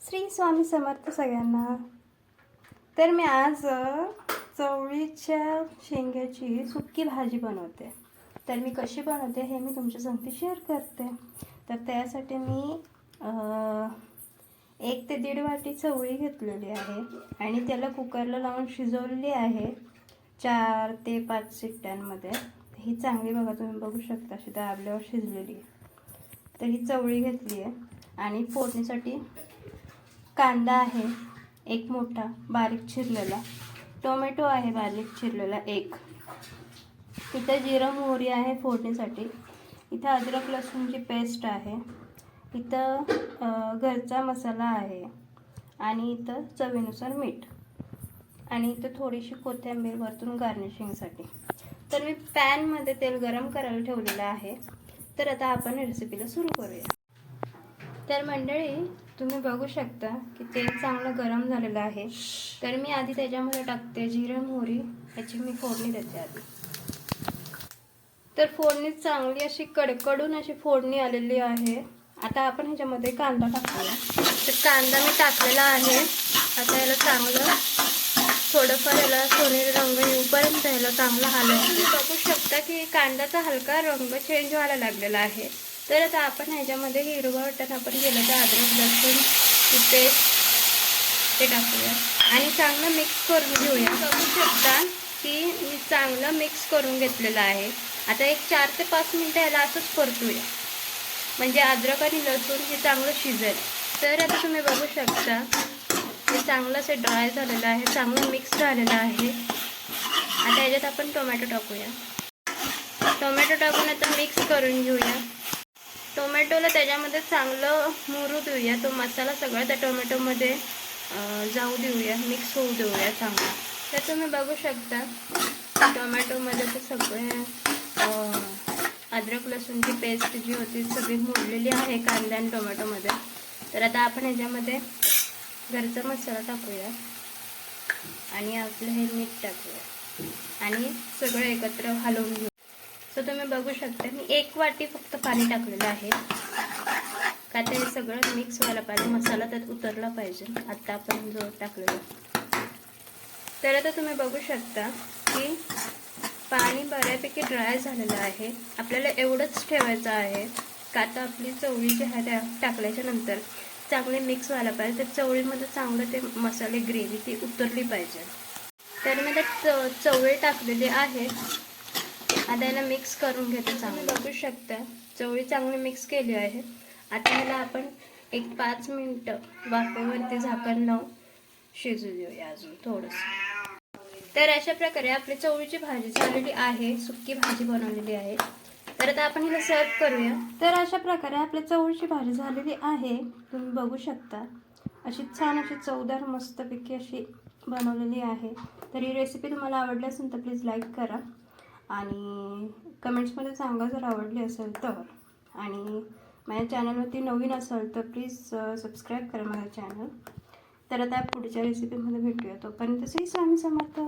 श्री स्वामी समर्थ सगळ्यांना। तर मी आज चवळीच्या शेंग्याची सुक्की भाजी बनवते। तर मी कशी बनवते हे मी तुमच्या संगती शेअर करते। तर त्यासाठी मी 1 ते 1.5 वाटी चवळी घेतलेली आहे आणि त्याला कुकरला लावून शिजवलेली आहे 4 ते 5 शिट्ट्यांमध्ये। ही चांगली बघा, तुम्ही बघू शकता अशी दाबल्यावर शिजलेली आहे। तर ही चवळी घेतली आहे आणि फोडणीसाठी कांदा आहे 1 मोठा बारीक चिरलेला, टोमॅटो आहे बारीक चिरलेला 1, इथे जिरं मोहरी आहे फोडणीसाठी, इथे अद्रक लसूणची पेस्ट आहे, इथं घरचा मसाला आहे आणि इथं चवीनुसार मीठ आणि इथं थोडीशी कोथिंबीर वरतून गार्निशिंगसाठी। तर मी पॅनमध्ये तेल गरम करायला ठेवलेलं आहे। तर आता आपण रेसिपीला सुरू करूया। तर मंडळी, तुम्ही बघू शकता की तेल चांगलं गरम झालेलं आहे। तर मी आधी त्याच्यामध्ये टाकते जिरं मोहरी, याची मी फोडणी देते आधी। तर फोडणी चांगली अशी कडकडून अशी फोडणी आलेली आहे। आता आपण ह्याच्यामध्ये कांदा टाकूया। तर कांदा मी टाकलेला आहे। आता याला चांगलं थोडंफार याला सोनेरी रंग येऊपर्यंत याला चांगलं हलवून बघू शकता की कांद्याचा हलका रंग चेंज व्हायला लागलेला आहे। तर आता आपण ह्याच्यामध्ये हिरवं वाटण आपण केलं तर अद्रक लसूण ची पेस्ट ते टाकूया आणि चांगलं मिक्स करून घेऊया। बघू शकता की मी चांगलं मिक्स करून घेतलेलं आहे। आता एक 4 ते 5 मिनिटं याला असंच परतूया, म्हणजे अद्रक आणि लसूण हे चांगलं शिजेल। तर आता तुम्ही बघू शकता हे चांगलं असं ड्राय झालेलं आहे, चांगलं मिक्स झालेलं आहे। आता याच्यात आपण टोमॅटो टाकूया। टोमॅटो टाकून आता मिक्स करून घेऊया। टोमॅटोला त्याच्यामध्ये चांगलं मुरू देऊया, तो मसाला सगळा त्या टोमॅटोमध्ये जाऊ देऊया, मिक्स होऊ देऊया चांगला। तर तुम्ही बघू शकता टोमॅटोमध्ये ते सगळे अद्रक लसूणची पेस्ट जी होती सगळी मुरलेली आहे कांदा आणि टोमॅटोमध्ये। तर आता आपण ह्याच्यामध्ये घरचा मसाला टाकूया आणि आपलं हे मीठ टाकूया आणि सगळं एकत्र हलवून घेऊ। सो तुम्ही बघू शकता मी 1 वाटी फक्त पाणी टाकलेलं आहे, का ते सगळं मिक्स व्हायला पाहिजे, मसाला त्यात उतरला पाहिजे। आता आपण जो टाकलेला, तर आता तुम्ही बघू शकता की पाणी बऱ्यापैकी ड्राय झालेलं आहे। आपल्याला एवढंच ठेवायचं आहे का आता आपली चवळी जी आहे टाकल्याच्या नंतर चांगले मिक्स व्हायला पाहिजे। तर चवळीमध्ये चांगलं ते मसाले ग्रेव्ही ती उतरली पाहिजे। तर मी ते चवळी टाकलेली आहे। आता याला मिक्स करून घेते चांगलं। बघू शकता चवळी चांगली मिक्स केली आहे। आता याला आपण एक 5 मिनिटं वाफेवरती झाकण लावून शिजू देऊया अजून थोडंसं। तर अशा प्रकारे आपली चवळीची भाजी झालेली आहे, सुक्की भाजी बनवलेली आहे। तर आता आपण हिला सर्व करूया। तर अशा प्रकारे आपली चवळीची भाजी झालेली आहे, तुम्ही बघू शकता अशी छान अशी चवदार मस्तपैकी अशी बनवलेली आहे। तर ही रेसिपी तुम्हाला आवडली असेल तर प्लीज लाईक करा आणि कमेंट्समध्ये सांगा जर आवडली असेल तर। आणि माझ्या चॅनलवरती नवीन असाल तर प्लीज सबस्क्राईब करा माझं चॅनल। तर आता पुढच्या रेसिपीमध्ये भेटूया, तोपर्यंत श्री स्वामी समर्थ।